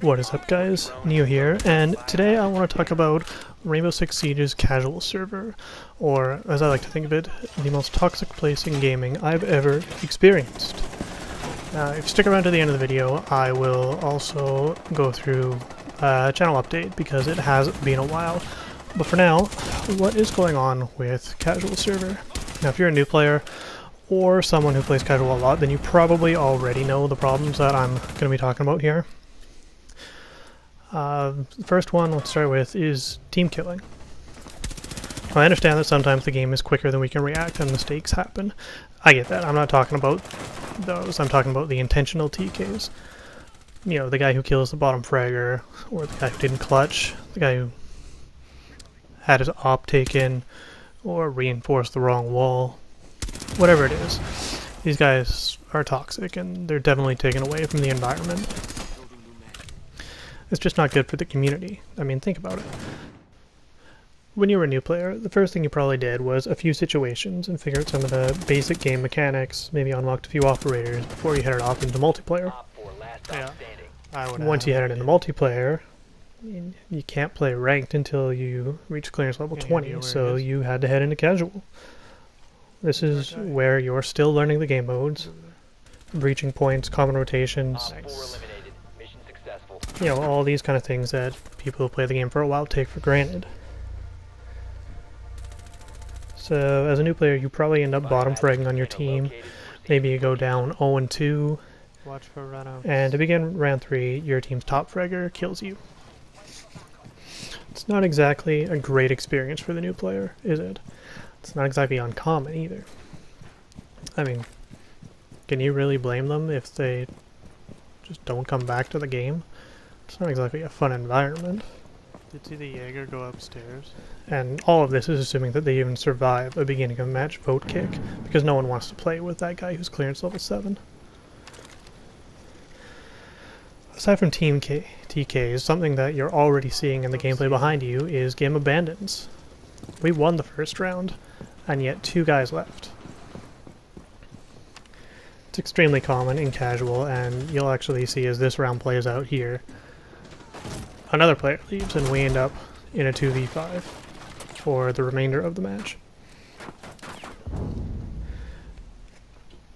What is up, guys? Neo here, and today I want to talk about Rainbow Six Siege's casual server, or as I like to think of it, the most toxic place in gaming I've ever experienced. If you stick around to the end of the video, I will also go through a channel update because it has been a while. But for now, what is going on with casual server? Now, if you're a new player or someone who plays casual a lot, then you probably already know the problems that I'm going to be talking about here. The first one let's start with is team killing. I understand that sometimes the game is quicker than we can react and mistakes happen. I get that. I'm not talking about those. I'm talking about the intentional TKs. You know, the guy who kills the bottom fragger, or the guy who didn't clutch, the guy who had his op taken, or reinforced the wrong wall. Whatever it is. These guys are toxic and they're definitely taken away from the environment. It's just not good for the community. I mean, think about it. When you were a new player, the first thing you probably did was a few situations and figure out some of the basic game mechanics, maybe unlocked a few operators before you headed off into multiplayer. Once you headed into multiplayer, you can't play ranked until you reach clearance level 20, so you had to head into casual. This is where you're still learning the game modes, breaching points, common rotations. You know, all these kind of things that people who play the game for a while take for granted. So, as a new player, you probably end up bottom fragging on your team. Maybe you go down 0-2. And to begin round 3, your team's top fragger kills you. It's not exactly a great experience for the new player, is it? It's not exactly uncommon either. I mean, can you really blame them if they just don't come back to the game? It's not exactly a fun environment. Did see the Jaeger go upstairs? And all of this is assuming that they even survive a beginning of match vote kick, because no one wants to play with that guy who's clearance level 7. Aside from team TKs, something that you're already seeing in the gameplay behind you is game abandons. We won the first round, and yet 2 guys left. It's extremely common in casual, and you'll actually see as this round plays out here, another player leaves and we end up in a 2v5 for the remainder of the match.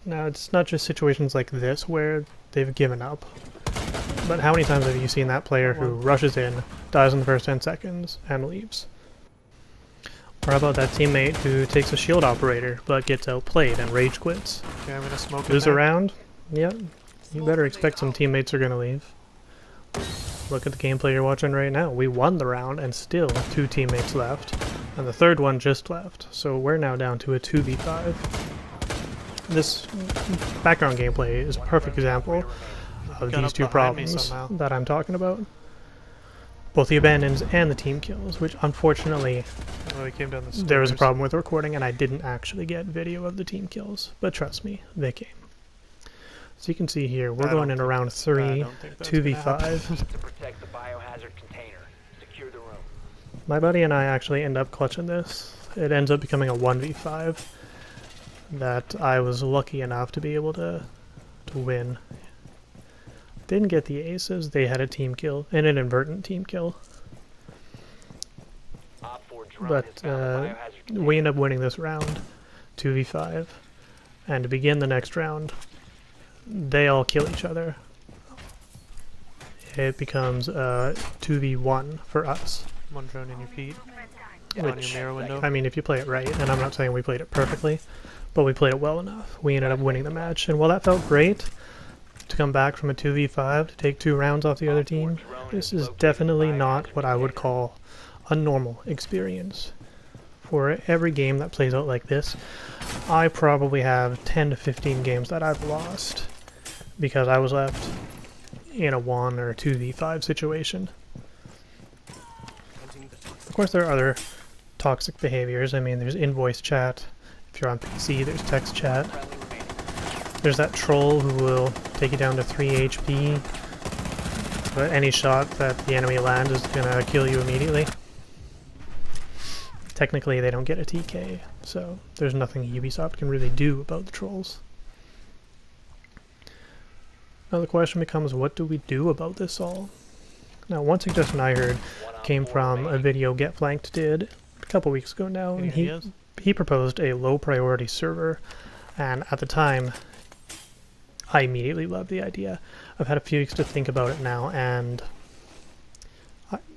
Now, it's not just situations like this where they've given up, but how many times have you seen that player who rushes in, dies in the first 10 seconds, and leaves? Or how about that teammate who takes a shield operator but gets outplayed and rage quits? Okay, I'm gonna smoke Lose a round? Yeah, you better expect some teammates are gonna leave. Look at the gameplay you're watching right now. We won the round and still 2 teammates left, and the third one just left, so we're now down to a 2v5. This background gameplay is a perfect example of these 2 problems that I'm talking about. Both the abandons and the team kills, which unfortunately there was a problem with recording and I didn't actually get video of the team kills, but trust me, they came. So you can see here, we're going in around 3, 2v5. My buddy and I actually end up clutching this. It ends up becoming a 1v5 that I was lucky enough to be able to win. Didn't get the aces, they had a team kill, and an inadvertent team kill. But we end up winning this round, 2v5. And to begin the next round, they all kill each other. It becomes 2v1 for us. One drone in your feet. Which, on your mirror window. I mean, if you play it right, and I'm not saying we played it perfectly, but we played it well enough. We ended up winning the match, and while that felt great, to come back from a 2v5 to take 2 rounds off the other team, this is definitely not what I would call a normal experience. For every game that plays out like this, I probably have 10 to 15 games that I've lost because I was left in a 1 or 2v5 situation. Of course, there are other toxic behaviors. I mean, there's invoice chat. If you're on PC, there's text chat. There's that troll who will take you down to 3 HP, but any shot that the enemy lands is gonna kill you immediately. Technically, they don't get a TK, so there's nothing Ubisoft can really do about the trolls. Now the question becomes, what do we do about this all? Now, one suggestion I heard came from a video Get Flanked did a couple weeks ago now. Any And ideas? he proposed a low priority server, and at the time, I immediately loved the idea. I've had a few weeks to think about it now, and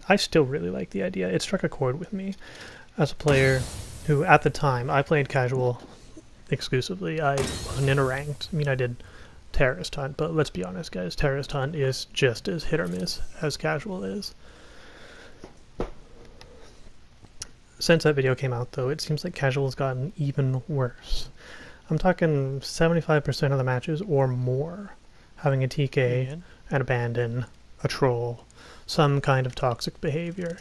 I still really like the idea. It struck a chord with me as a player who, at the time, I played casual exclusively. I wasn't in a ranked. I mean, I did Terrorist Hunt, but let's be honest, guys. Terrorist Hunt is just as hit or miss as casual is. Since that video came out, though, it seems like casual has gotten even worse. I'm talking 75% of the matches or more having a TK, an abandon, a troll, some kind of toxic behavior.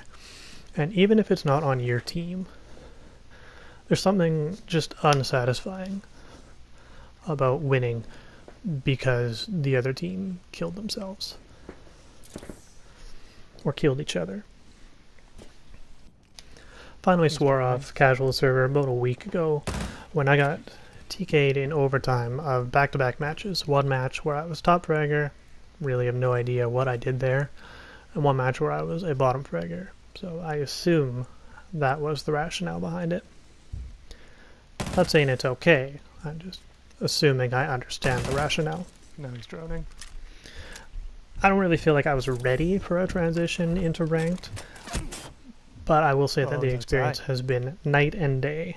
And even if it's not on your team, there's something just unsatisfying about winning because the other team killed themselves or killed each other. Finally swore off casual server about a week ago when I got TK'd in overtime of back-to-back matches. One match where I was top fragger, really have no idea what I did there, and one match where I was a bottom fragger. So I assume that was the rationale behind it. Not saying it's okay, I'm just assuming I understand the rationale. No, he's drowning. I don't really feel like I was ready for a transition into ranked, but I will say that the experience has been night and day.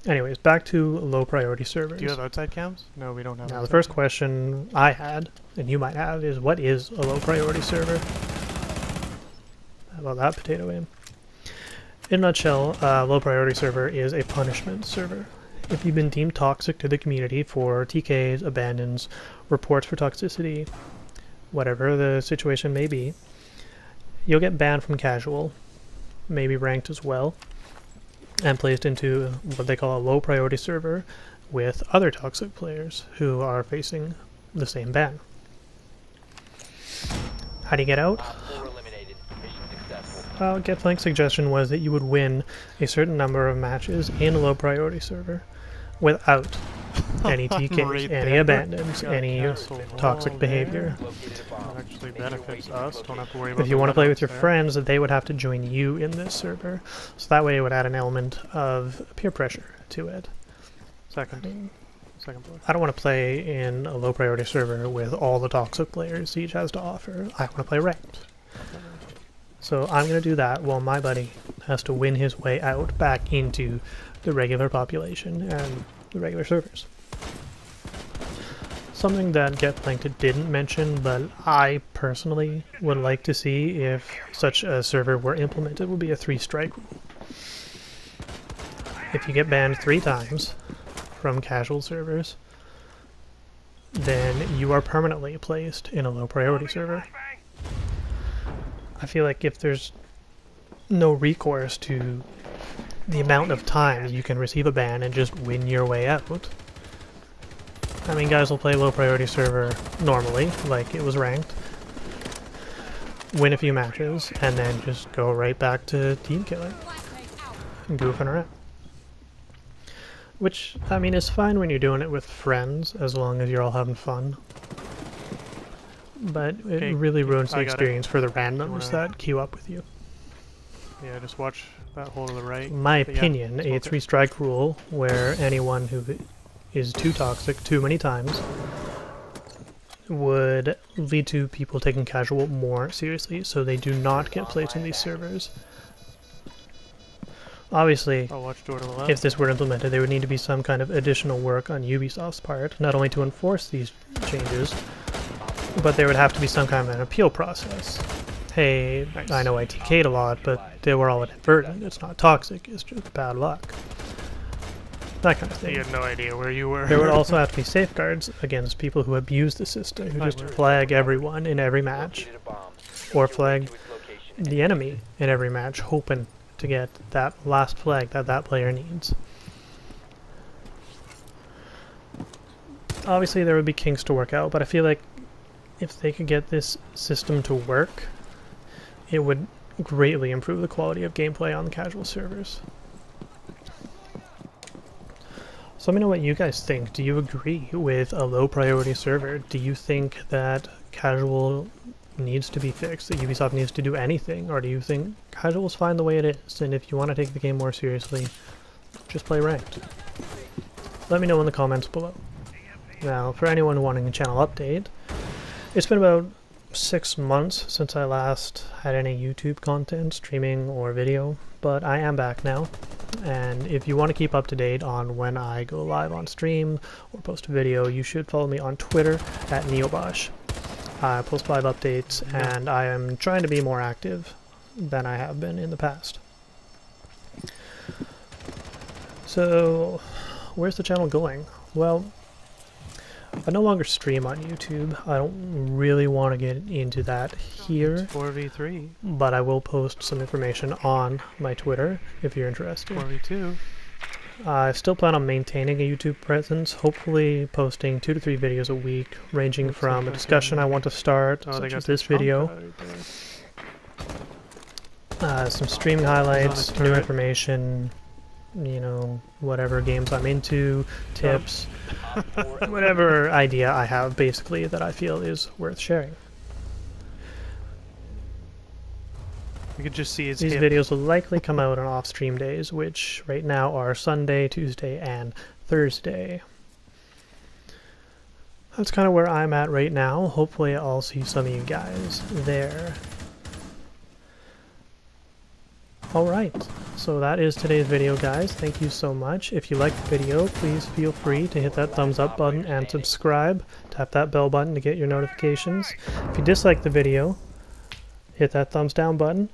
Anyways, back to low priority servers. Do you have outside cams? No, we don't have. Now the first question I had, and you might have, is what is a low priority server? How about that potato aim? In a nutshell, a low priority server is a punishment server. If you've been deemed toxic to the community for TKs, abandons, reports for toxicity, whatever the situation may be, you'll get banned from casual, maybe ranked as well, and placed into what they call a low priority server with other toxic players who are facing the same ban. How do you get out? Well, GetFlank's suggestion was that you would win a certain number of matches in a low priority server without any TKs, any abandons, any toxic behavior. That actually benefits us. Don't have to worry about. If you want to play with your friends, they would have to join you in this server. So that way it would add an element of peer pressure to it. Second block. I don't want to play in a low priority server with all the toxic players Siege has to offer. I want to play ranked. So I'm going to do that while my buddy has to win his way out back into the regular population and the regular servers. Something that GetFlanked didn't mention, but I personally would like to see if such a server were implemented, would be a 3-strike rule. If you get banned 3 times from casual servers, then you are permanently placed in a low priority server. I feel like if there's no recourse to the amount of times you can receive a ban and just win your way out, I mean, guys will play low priority server normally, like it was ranked, win a few matches, and then just go right back to team killing and goofing around. Which, I mean, is fine when you're doing it with friends, as long as you're all having fun. But it really ruins the experience for the randoms that queue up with you. Yeah, just watch that hole to the right. In my opinion, a 3-strike rule where anyone who is too toxic too many times would lead to people taking casual more seriously, so they do not get placed in these servers. Obviously, if this were implemented, there would need to be some kind of additional work on Ubisoft's part, not only to enforce these changes, but there would have to be some kind of an appeal process. Hey, I know I TK'd a lot, but they were all inadvertent. It's not toxic, it's just bad luck. That kind of thing. You had no idea where you were. There would also have to be safeguards against people who abuse the system, who just flag everyone in every match, or flag the enemy in every match, hoping to get that last flag that that player needs. Obviously there would be kinks to work out, but I feel like if they could get this system to work, it would greatly improve the quality of gameplay on the casual servers. So let me know what you guys think. Do you agree with a low priority server? Do you think that casual needs to be fixed, that Ubisoft needs to do anything, or do you think casual's fine the way it is, and if you want to take the game more seriously, just play ranked? Let me know in the comments below. Now, for anyone wanting a channel update, it's been about 6 months since I last had any YouTube content, streaming or video, but I am back now, and if you want to keep up to date on when I go live on stream or post a video, you should follow me on Twitter at Neobosh. I post live updates, and I am trying to be more active than I have been in the past. So, where's the channel going? Well, I no longer stream on YouTube. I don't really want to get into that here. It's 4v3. But I will post some information on my Twitter if you're interested. 4v2. I still plan on maintaining a YouTube presence, hopefully posting 2 to 3 videos a week, ranging from a discussion I want to start, such as this video, some streaming highlights, new information, you know, whatever games I'm into, tips, whatever idea I have basically that I feel is worth sharing. You could just see his These hip. videos will likely come out on off-stream days, which right now are Sunday, Tuesday, and Thursday. That's kind of where I'm at right now. Hopefully I'll see some of you guys there. Alright, so that is today's video, guys. Thank you so much. If you liked the video, please feel free to hit that thumbs up button and subscribe. Tap that bell button to get your notifications. If you dislike the video, hit that thumbs down button.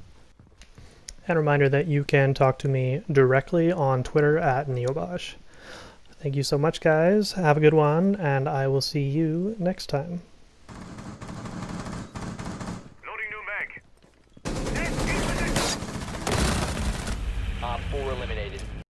And a reminder that you can talk to me directly on Twitter at Neobosh. Thank you so much, guys. Have a good one, and I will see you next time. Loading new mag. Op 4 eliminated.